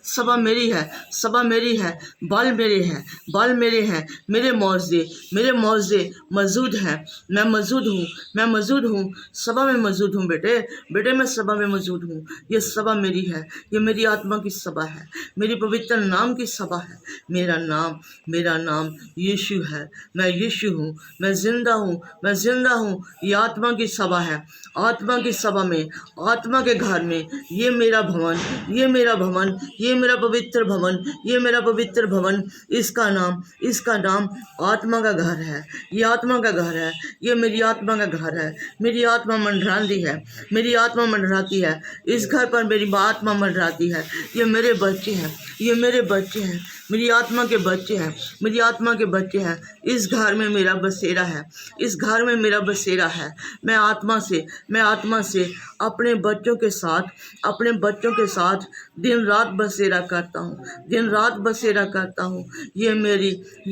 सभा मेरी है, सभा मेरी है, बाल मेरे हैं, बाल मेरे हैं, मेरे मौजे मौजूद हैं। मैं मौजूद हूँ, मैं मौजूद हूँ, सभा में मौजूद हूँ। बेटे बेटे मैं सभा में मौजूद हूँ। ये सभा मेरी है, ये मेरी आत्मा की सभा है, मेरी पवित्र नाम की सभा है। मेरा नाम यीशु है। मैं यीशु हूँ, मैं जिंदा हूँ, मैं जिंदा हूँ। ये आत्मा की सभा है, आत्मा की सभा में, आत्मा के घर में। ये मेरा भवन, ये मेरा भवन, ये मेरा पवित्र भवन, ये मेरा पवित्र भवन। इसका नाम आत्मा का घर है। ये आत्मा का घर है, ये मेरी आत्मा का घर है। मेरी आत्मा मंडराती है, मेरी आत्मा मंडराती है। इस घर पर मेरी आत्मा मंडराती है। ये मेरे बच्चे हैं, ये मेरे बच्चे हैं, मेरी आत्मा के बच्चे हैं, मेरी आत्मा के बच्चे हैं। इस घर में मेरा बसेरा है, इस घर में मेरा बसेरा है। मैं आत्मा से अपने बच्चों के साथ दिन रात बसेरा करता हूँ, दिन रात बसेरा करता हूँ। ये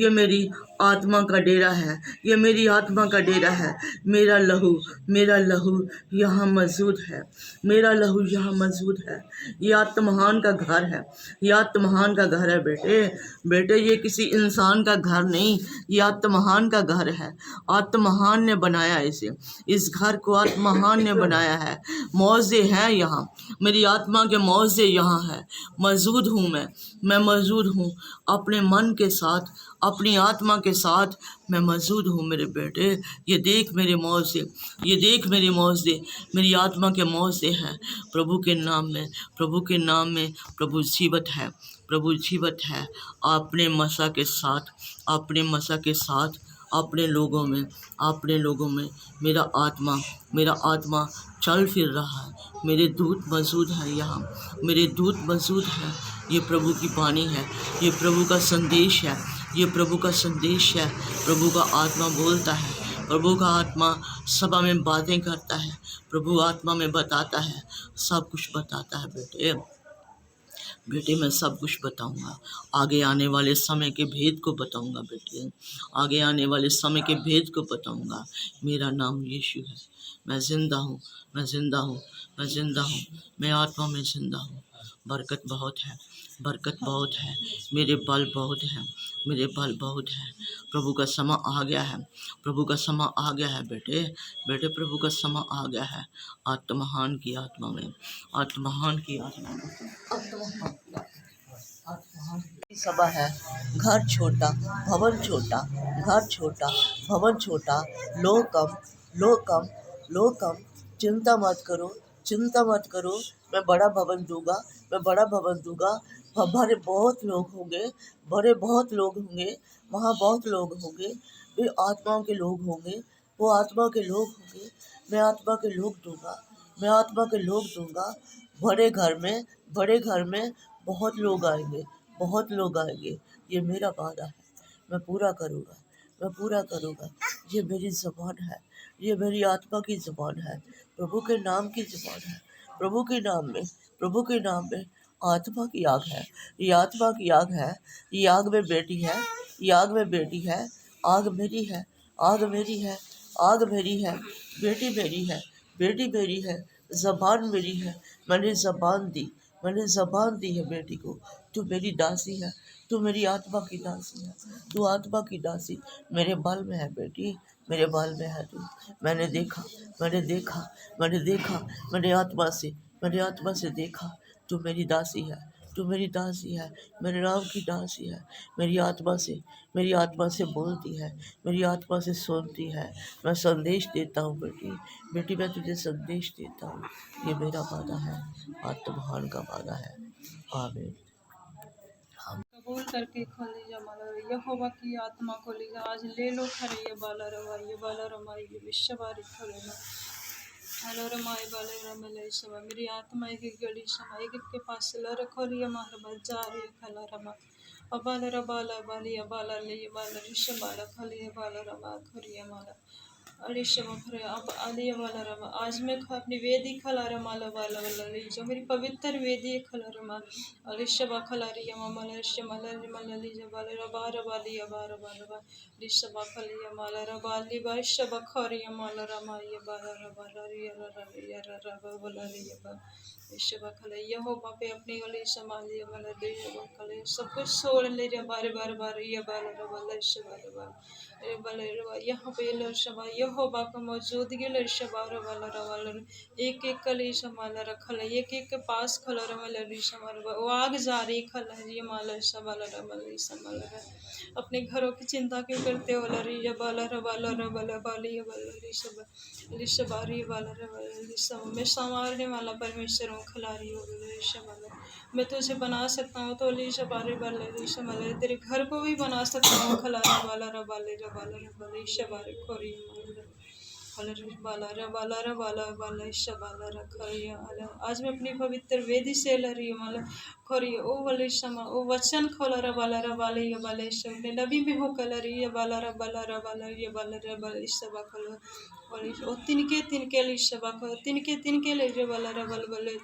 मेरी आत्मा का डेरा है, ये मेरी आत्मा का डेरा है। मेरा लहू यहाँ मौजूद है, मेरा लहू यहाँ मौजूद है। ये आत्महान का घर है, ये आत्महान का घर है। बेटे ये किसी इंसान का घर नहीं, ये आत्महान का घर है। आत्महान ने बनाया इसे, इस घर को आत्महान ने बनाया है। मौजे हैं यहाँ, मेरी आत्मा के मौजे यहाँ है। मौजूद हूँ मैं मौजूद हूँ अपने मन के साथ, अपनी आत्मा के साथ मैं मौजूद हूँ। मेरे बेटे ये देख मेरे मौजे, ये देख मेरे मौजे, मेरी आत्मा के मौजे हैं। प्रभु के नाम में, प्रभु के नाम में प्रभु जीवित है, प्रभु जीवित है। अपने मसा के साथ, अपने मसा के साथ, अपने लोगों में मेरा आत्मा चल फिर रहा है। मेरे दूत मौजूद हैं यहाँ, मेरे दूत मौजूद हैं। ये प्रभु की वाणी है, ये प्रभु का संदेश है, ये प्रभु का संदेश है। प्रभु का आत्मा बोलता है, प्रभु का आत्मा सभा में बातें करता है, प्रभु आत्मा में बताता है, सब कुछ बताता है। बेटे मैं सब कुछ बताऊंगा, आगे आने वाले समय के भेद को बताऊंगा। बेटे आगे आने वाले समय के भेद को बताऊंगा। मेरा नाम यीशु है। मैं जिंदा हूँ, मैं जिंदा हूँ, मैं जिंदा हूँ, मैं आत्मा में जिंदा हूँ। बरकत बहुत है, बरकत बहुत है, मेरे बल बहुत है, मेरे बल बहुत है। प्रभु का समय आ गया है, प्रभु का समय आ गया है। बेटे प्रभु का समय आ गया है। आत्महान की आत्मा में, आत्महान की आत्मा में, आत्महान की सभा है। घर छोटा, भवन छोटा, घर छोटा, भवन छोटा, लोग कम। चिंता मत करो, चिंता मत करो। मैं बड़ा भवन दूंगा, मैं बड़ा भवन दूंगा। भरे बहुत लोग होंगे, भरे बहुत लोग होंगे, वहाँ बहुत लोग होंगे। वे आत्माओं के लोग होंगे, वो आत्मा के लोग होंगे। मैं आत्मा के लोग दूंगा, मैं आत्मा के लोग दूंगा। बड़े घर में बहुत लोग आएंगे, बहुत लोग आएंगे। ये मेरा वादा है, मैं पूरा करूँगा, मैं पूरा करूँगा। ये मेरी ज़ुबान है, ये मेरी आत्मा की ज़ुबान है, प्रभु के नाम की ज़ुबान है। प्रभु के नाम में आत्मा की आग है, ये आत्मा की आग है। ये आग में बेटी है, ये आग में बेटी है। आग मेरी है, आग मेरी है, आग मेरी है। बेटी मेरी है, बेटी मेरी है। ज़बान मेरी है, मैंने ज़बान दी है बेटी को। तू मेरी दासी है, तू मेरी आत्मा की दासी है, तू आत्मा की दासी मेरे बाल में है। बेटी मेरे बाल में है तू। मैंने देखा, मैंने आत्मा से देखा। तू मेरी दासी है, तू मेरी दासी है, मेरे नाम की दासी है। मेरी आत्मा से बोलती है, मेरी आत्मा से सुनती है। मैं संदेश देता हूँ बेटी मैं तुझे संदेश देता हूँ। ये मेरा वादा है, आत्महान का वादा है। आमीन। कबूल करके खोली जा माला यहोवा की आत्मा खोली जा। आज ले लो खरे ये बाला रमा ये विश्ववारी खोले ना हेलो रमाई बाले रमले सवा। मेरी आत्मा एक गड़ी समा एक के पास लर खोली मार बल जा रही खला रमा अबाला रबाला बाली अबाला ले बाला ऋषबाला खली बाला रमा खोरी माला अरे शमा खरे अब आलिया वाला रमा आज मैं अपनी वेदी खला रमा ला वाला वाला ली जो मेरी पवित्र वेदी है खला रमा अरे शबा खला री यमा मला शमला मला ली जबाले रबा रबा ली अबा रबा रबा ली शबा खली यमाला रबा ली बा शबा खरी यमाला रमा ये बाला रबा री या रबा वाला री यबा शबा खले यहोवा पे अपनी वाली संभाली वाला ली यबा खले सब कुछ छोड़ ले जा बार बार बार ये बाला रबा ला शबा रबा यहाँ पे लर्शबा यहोवा का मौजूदगी लर्शबा रवाला रवाला एक एक कली समाला रखल है एक एक के पास खला रवाला रिशमाला वो आग जारी खला है ये माला शबाला रवाला समाला अपने घरों की चिंता क्यों करते हो लरी जबाला रवाला रवाला बाली वाला रिशबा रिशबारी वाला रवाला रिशब मैं संवारने वाला परमेश्वर हूँ खिलाड़ी हो रिशबाला मैं तुझे बना सकता हूँ तो लिशबारी वाला रिशमाला तेरे घर को भी बना सकता हूँ खिलाड़ी वाला रवाले रवाला रवाला शबारी खोरी आज मैं अपनी पवित्र वेदी से ल रही हूँ माला खोरी ओ वाले शमा ओ वचन खोला रबाला रबाले ये बाले शब नबी में हो कल रही ये बाला रबाला ये बाला शबा खोलो और ओ तिनके लिए शबा को तिनके ले जो बाला रबाल बाले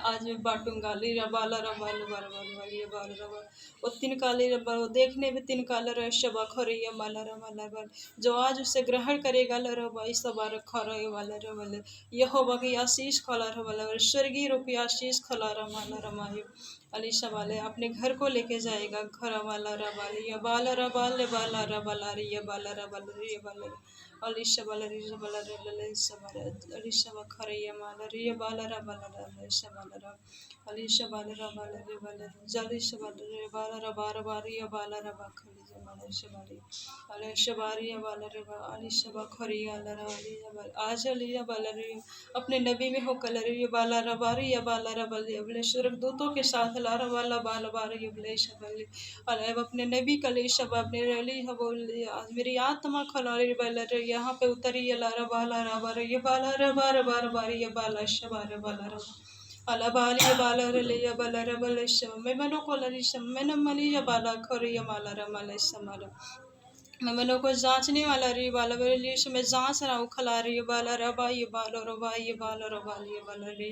आज मैं बांटूंगा ली रबाला रबाल बाल ये बाल रबा वो तीन काले रबा वो देखने में तीन काला रह शबा खरे ये माला रबाला बाल जो आज उसे ग्रहण करेगा ल रबा इस बार खरे वाला रबाल यहोवा की आशीष खला रबाला स्वर्गीय रूपी आशीष खला रमाला रमायो अलीशा वाले अपने घर को लेके जाएगा घर वाला रबाल ये बाला रबाल बाला रबाला ये बाला रबाल ये बाला अलीशा वाला रिजा वाला अलीशा वाला अलीशा खरे ये माला ये बाला रबाला अलीशा वाला अलीशा वाला रबाला रे वाला जलीशा वाला रे बाला रबा रबा ये बाला रबा खली जमाला शबारी अलीशा बारी ये बाला रे अलीशा वा खरे वाला अलीशा वाला आज अलीशा वाला रे अपने नबी में हो कलर ये बाला रबारी ये बाला रबल ये स्वर्गदूतों के साथ लारा वाला बाल बार ये बलेशा वाले अरे अपने नबी कलेशा अपने रली बोल आज मेरी आत्मा खलारी बल यहाँ पे उतरी ये लारा बाला रबार ये बाला रबार बार बार ये बाला शबार बाला रबा अला बाली ये बाला रले ये बाला रबल शम मैं मनो को लरी शम मैं न मली ये बाला खरी ये माला रमाला समाला मैं मनों को जांचने वाला री बाला लिए मैं जांच रहा हूँ खला रही बाला रबा ये बाला ये बाला रबा ये बाला रे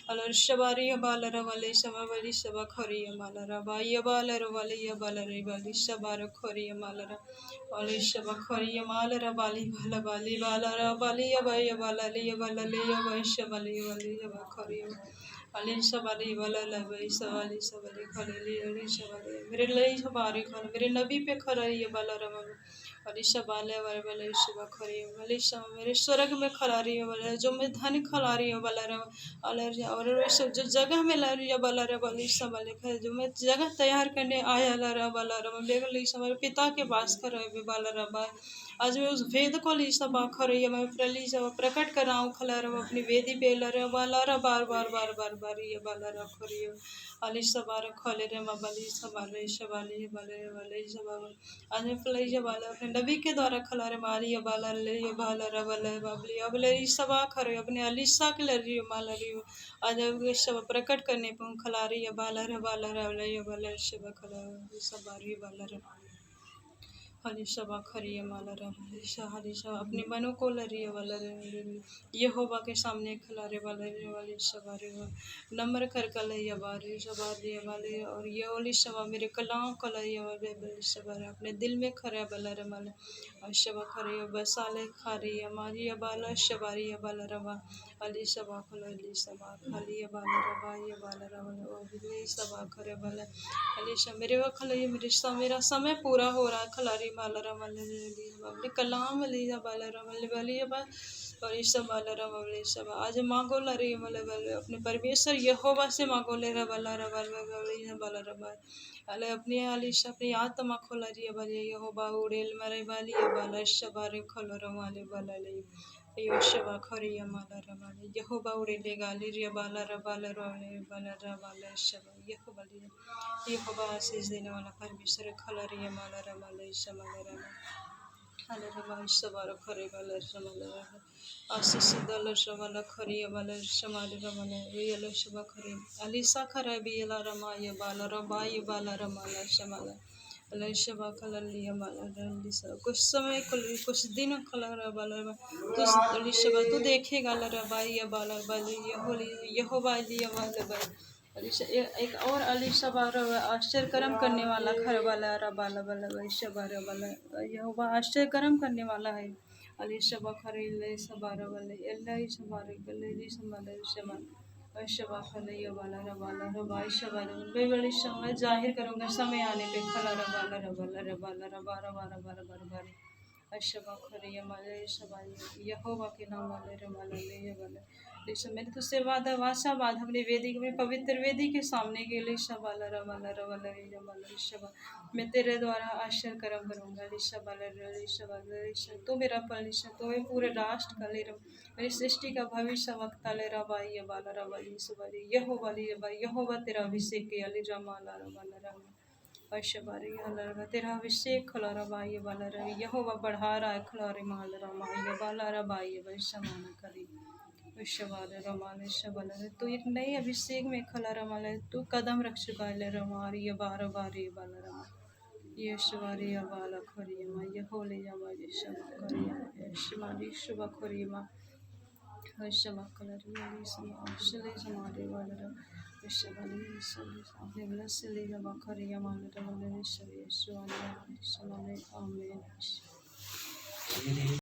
अलर शबारी ये बाला रवाले शबा वाली शबा खरी ये माला रबा ये बाला रवाले ये बाला रे वाली शबा खरी ये माला वाली शबा खरी ये माला रबाली बाला बाली बाला रबाली ये बाला ले ये बाला ले ये बाई शबाली वाली ये बा खरी अली शबाली वाला लबई सवाली सवाली खली अली शबाली मेरे लई शबारी खल मेरे नबी पे खरा ये बाला रमा अली शबाले वाले शबा खरी अली शब मेरे स्वर्ग में खला रही है वाला जो मैं धन खला रही है वाला रमा अलर और सब जो जगह में ला रही है वाला रमा अली शबाले खल जो मैं जगह तैयार करने आया ला रहा वाला रमा बेगली शबाले पिता के पास खरा है वाला रमा आज मैं उस वेद को ली सब आखर रही है मैं प्रली सब प्रकट कर रहा हूँ खला रहा अपनी वेदी पे ला रहा बाला रहा बार बार बार बार बार ये बाला रहा खरी अली सबार खोले रे मबाली सबाले शबाली बाले वाले सब आज मैं फलाई जब बाला अपने नबी के द्वारा खला रे माली ये बाला ले ये बाला रहा बाला बाबली अब ले सब आखर अपने अलीसा के ले रही माला रही आज सब प्रकट करने पर खला रही है बाला रहा ये बाला सब खला सबारी बाला रहा हरीशबा खरिय माला हरीशा अपने मनों को लरिय वाला यहोवा के सामने खिलारे वाले सवारे नंबर कर कलैया बारे सवार वाले और ये ओली शबा मेरे कलाओं कलैया वाले सवार अपने दिल में खरा बला रमाल शबा खरे बसाले खारी हमारी बाला शबारी बाला रवा अली शबा खली सबा खाली बाला रवा ये बाला रवा और सबा खरे बाला अली मेरे वखल मेरा समय पूरा हो रहा खलारी माला रमल कलाम वाली बाला रमल वाली और इस सब बाला रमल सब आज मांगो ला रही मतलब अपने परमेश्वर यहोवा से मांगो ले रहा बाला रमल बाला रमल अले अपनी आलिश अपनी आत्मा खोला रही बाली यहोवा उड़ेल मरे वाली बाला शबारे खोलो रमाले बाला ले योशवा खरी माला रमाले यहोवा उड़ेले गाली रिया बाला रबाला रोले बाला रबाला शबा यहोवा आशीष देने वाला परमेश्वर खला रिया माला रमाले शमाला रमा हले रमा शबार खरे वाला शमाला आशीष दल शमाला खरी वाला शमाला रमाला रियल शबा खरे अलीसा खरा बियला रमा ये बाला रबा ये बाला रमाला शमाला अल्लाह शबा कलर लिया बाला रली सा कुछ समय कुछ दिन कलर बाला तू अली शबा तू देखेगा लर बाई या बाला बाली यहो बाली या बाला बाई एक और अली शबा आश्चर्य कर्म करने वाला खर वाला रबाला बाला बाई शबा रबाला यहोवा आश्चर्य कर्म करने वाला है अली शबा खरे ले शबा रबाले अल्लाह शबा रबाले शबा शबा खलैया वाला रबाला रबाई शबा बेबली समय जाहिर करूंगा समय आने पे खला रबाला रबाला रबाला रबा रबा रबा रबा रबारी अशबा खरिया माले शबा यहोवा के नाम वाले रबाला ले वाला लेकिन मैंने तुझसे वादा वाचा बाद हमने वेदी में पवित्र वेदी के सामने के लिए शबाला रबाला रबाला रबाला शबा मैं तेरे द्वारा आश्चर्य कर्म करूंगा लिशबाला लिशबाला तो मेरा परमेश्वर तो ये पूरे राष्ट्र का ले मेरी सृष्टि का भविष्य वक्ता ले रबाई ये बाला रबाई सुबारी यहोवा तेरा अभिषेक के अली रमाला रबाला रमा अशबारी अल्लाह तेरा अभिषेक खला रबाई ये बाला रही यहोवा बढ़ा रहा है खला रे माल रमा ये बाला रबाई ये वैशमाना करी शबाल रमाल शबाल तू एक नई अभिषेक में खला रमाल तू कदम रख चुका है रमारी ये बार बार ये बाला रमा ये शबारी ये बाला खरियमा ये होली जमा ये शबा खरियमा ये शमाली शबा खरियमा शबा कलर ये समा शले समारे वाला शबाली शले सामने वाला शले जमा खरियमा वाला शबे शवाली शमाले आमीन